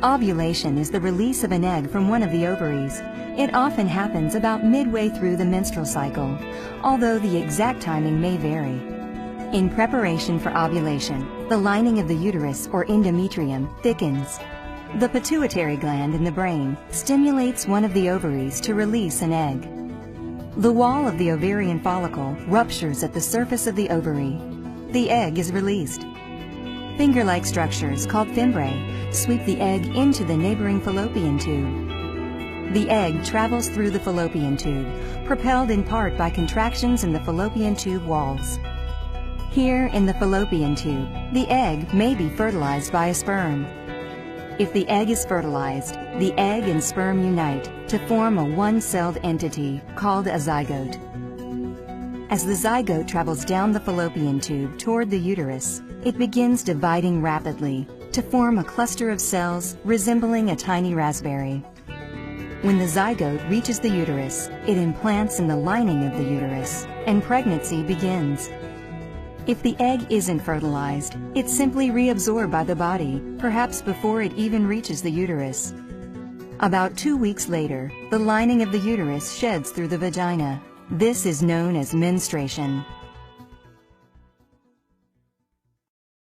Ovulation is the release of an egg from one of the ovaries. It often happens about midway through the menstrual cycle, although the exact timing may vary. In preparation for ovulation, the lining of the uterus or endometrium thickens. The pituitary gland in the brain stimulates one of the ovaries to release an egg. The wall of the ovarian follicle ruptures at the surface of the ovary. The egg is released. Finger-like structures called fimbriae sweep the egg into the neighboring fallopian tube. The egg travels through the fallopian tube, propelled in part by contractions in the fallopian tube walls. Here in the fallopian tube, the egg may be fertilized by a sperm. If the egg is fertilized, the egg and sperm unite to form a one-celled entity called a zygote. As the zygote travels down the fallopian tube toward the uterus, it begins dividing rapidly to form a cluster of cells resembling a tiny raspberry. When the zygote reaches the uterus, it implants in the lining of the uterus, and pregnancy begins. If the egg isn't fertilized, it's simply reabsorbed by the body, perhaps before it even reaches the uterus. About 2 weeks later, the lining of the uterus sheds through the vagina. This is known as menstruation.